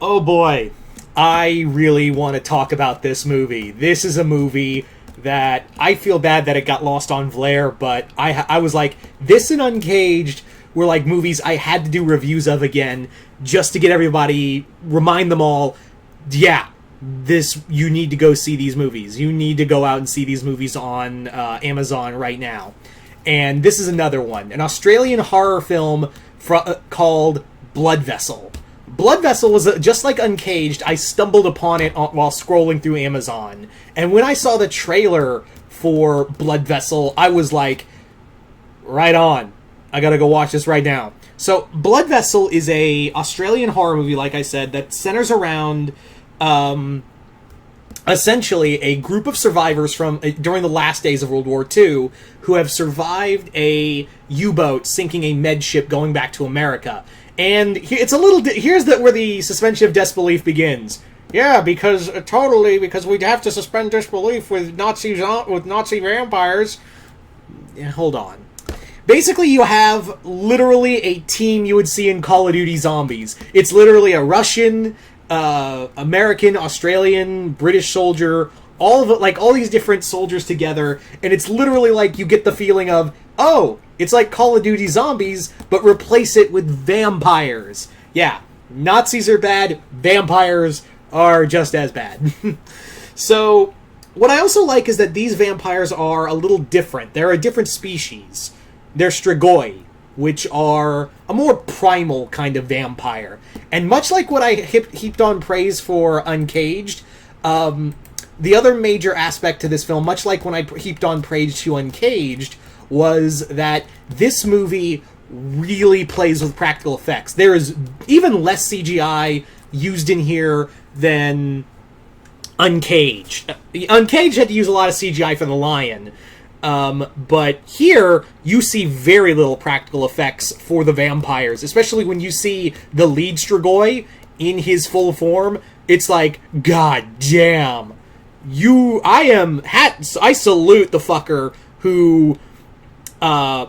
Oh boy, I really want to talk about this movie. This is a movie that I feel bad that it got lost on Vlare, but I was like, this and Uncaged were like movies I had to do reviews of again just to get everybody, remind them all, yeah, you need to go see these movies. You need to go out and see these movies on Amazon right now. And this is another one, an Australian horror film called Blood Vessel. Blood Vessel was just like Uncaged. I stumbled upon it while scrolling through Amazon, and when I saw the trailer for Blood Vessel, I was like, right on. I gotta go watch this right now. So, Blood Vessel is a Australian horror movie, like I said, that centers around essentially a group of survivors from during the last days of World War II who have survived a U-boat sinking a med ship going back to America. And it's a little. Here's where the suspension of disbelief begins. Yeah, because we'd have to suspend disbelief with Nazi vampires. Yeah, hold on. Basically, you have literally a team you would see in Call of Duty Zombies. It's literally a Russian, American, Australian, British soldier, all of it, like all these different soldiers together, and it's literally like you get the feeling of, oh, it's like Call of Duty Zombies, but replace it with vampires. Yeah, Nazis are bad, vampires are just as bad. So, what I also like is that these vampires are a little different. They're a different species. They're Strigoi, which are a more primal kind of vampire. And much like what I heaped on praise for Uncaged, the other major aspect to this film, much like when I heaped on praise to Uncaged, was that this movie really plays with practical effects. There is even less CGI used in here than Uncaged. Uncaged had to use a lot of CGI for the lion, but here you see very little practical effects for the vampires, especially when you see the lead Strigoi in his full form. It's like, god damn, I salute the fucker who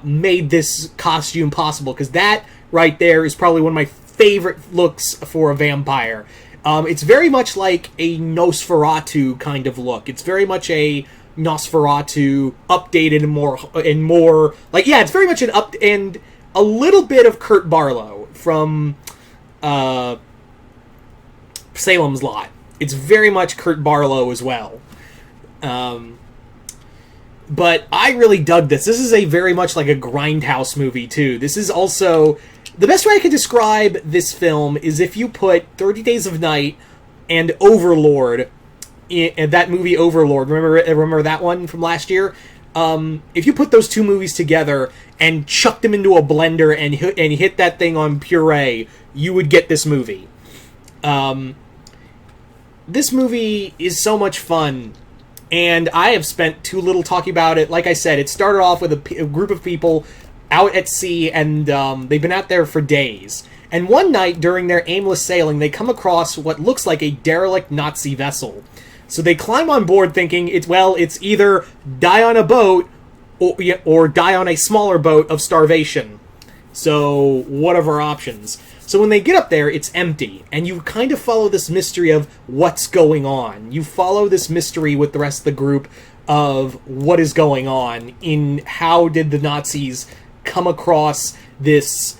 made this costume possible, because that right there is probably one of my favorite looks for a vampire. It's very much like a Nosferatu kind of look. It's very much a Nosferatu updated and more like, yeah, it's very much an up, and a little bit of Kurt Barlow from Salem's Lot. It's very much Kurt Barlow as well. But I really dug this. This is a very much like a grindhouse movie, too. This is also... The best way I could describe this film is if you put 30 Days of Night and Overlord, that movie Overlord, remember that one from last year? If you put those two movies together and chucked them into a blender and hit that thing on puree, you would get this movie. This movie is so much fun. And I have spent too little talking about it. Like I said, it started off with a group of people out at sea, and they've been out there for days. And one night, during their aimless sailing, they come across what looks like a derelict Nazi vessel. So they climb on board thinking, it's either die on a boat or die on a smaller boat of starvation. So, what are our options? So when they get up there, it's empty, and you kind of follow this mystery of what's going on. You follow this mystery with the rest of the group of what is going on, in how did the Nazis come across this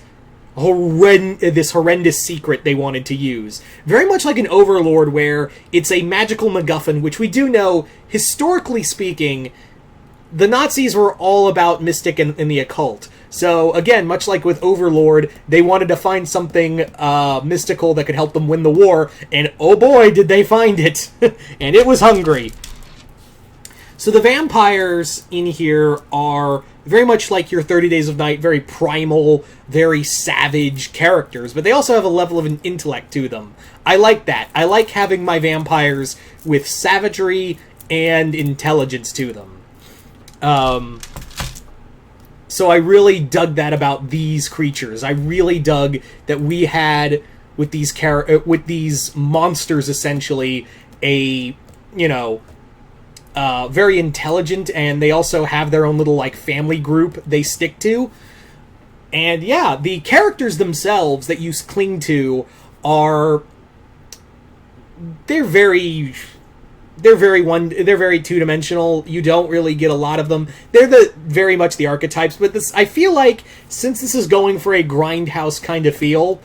horrendous secret they wanted to use. Very much like an Overlord, where it's a magical MacGuffin, which we do know, historically speaking, the Nazis were all about mystic and the occult. So, again, much like with Overlord, they wanted to find something mystical that could help them win the war, and oh boy, did they find it! And it was hungry. So the vampires in here are very much like your 30 Days of Night, very primal, very savage characters, but they also have a level of an intellect to them. I like that. I like having my vampires with savagery and intelligence to them. So I really dug that about these creatures. I really dug that we had, with these monsters, essentially, a, very intelligent, and they also have their own little, like, family group they stick to. And, yeah, the characters themselves that you cling to are they're very they're very two-dimensional. You don't really get a lot of them. They're very much the archetypes, but I feel like since this is going for a grindhouse kind of feel,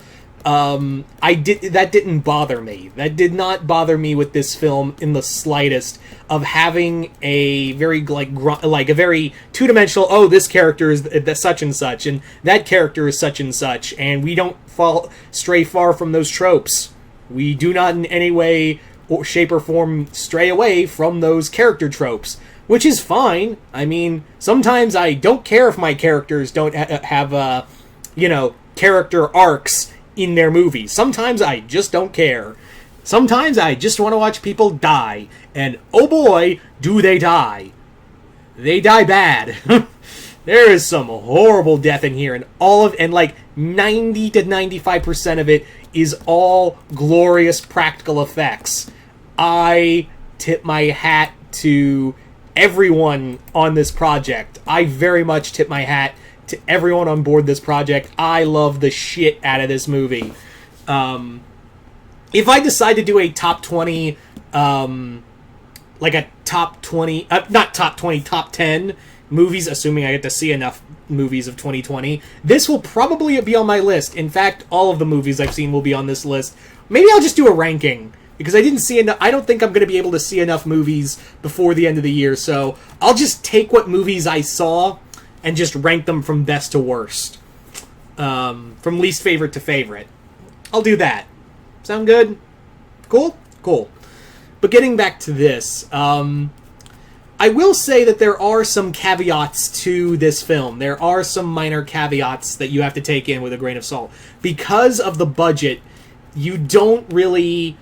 that didn't bother me. That did not bother me with this film in the slightest, of having a very like a very two-dimensional, oh, this character is such and such, and that character is such and such, and we don't stray far from those tropes. We do not in any way or shape or form stray away from those character tropes, which is fine. I mean, sometimes I don't care if my characters don't have character arcs in their movies. Sometimes I just don't care. Sometimes I just want to watch people die, and oh boy, do they die. They die bad. There is some horrible death in here, and like 90 to 95% of it is all glorious practical effects. I tip my hat to everyone on this project. I very much tip my hat to everyone on board this project. I love the shit out of this movie. If I decide to do a top 20, like a top 20, not top 20, top 10 movies, assuming I get to see enough movies of 2020, this will probably be on my list. In fact, all of the movies I've seen will be on this list. Maybe I'll just do a ranking, because I didn't see enough. I don't think I'm going to be able to see enough movies before the end of the year, so I'll just take what movies I saw and just rank them from best to worst. From least favorite to favorite. I'll do that. Sound good? Cool? Cool. But getting back to this, I will say that there are some caveats to this film. There are some minor caveats that you have to take in with a grain of salt. Because of the budget, you don't really...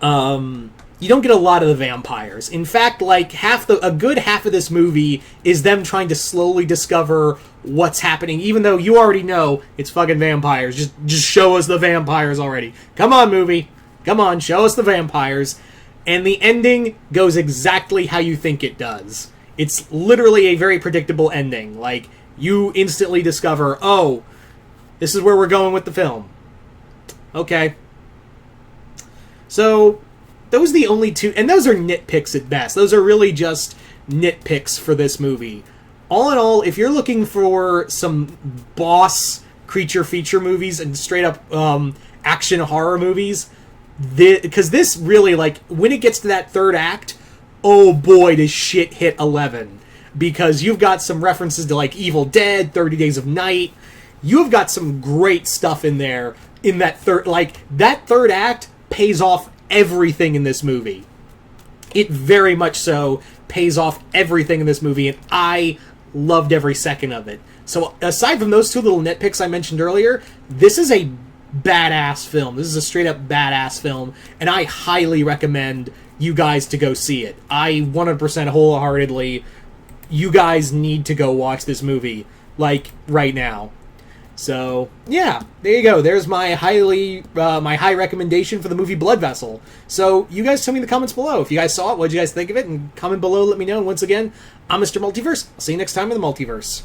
you don't get a lot of the vampires. In fact, like a good half of this movie is them trying to slowly discover what's happening, even though you already know it's fucking vampires. Just show us the vampires already. Come on, movie. Come on, show us the vampires. And the ending goes exactly how you think it does. It's literally a very predictable ending. Like, you instantly discover, oh, this is where we're going with the film. Okay. So, those are the only two, and those are nitpicks at best. Those are really just nitpicks for this movie. All in all, if you're looking for some boss creature feature movies and straight up action horror movies, because this really, like, when it gets to that third act, oh boy, does shit hit 11. Because you've got some references to, like, Evil Dead, 30 Days of Night. You've got some great stuff in there in that that third act pays off everything in this movie. It very much so pays off everything in this movie, and I loved every second of it. So aside from those two little nitpicks I mentioned earlier, this is a badass film. This is a straight up badass film, and I highly recommend you guys to go see it. I 100% wholeheartedly, you guys need to go watch this movie, like, right now. So, yeah, there you go. There's my high recommendation for the movie Blood Vessel. So, you guys tell me in the comments below. If you guys saw it, what did you guys think of it? And comment below, let me know. And once again, I'm Mr. Multiverse. I'll see you next time in the Multiverse.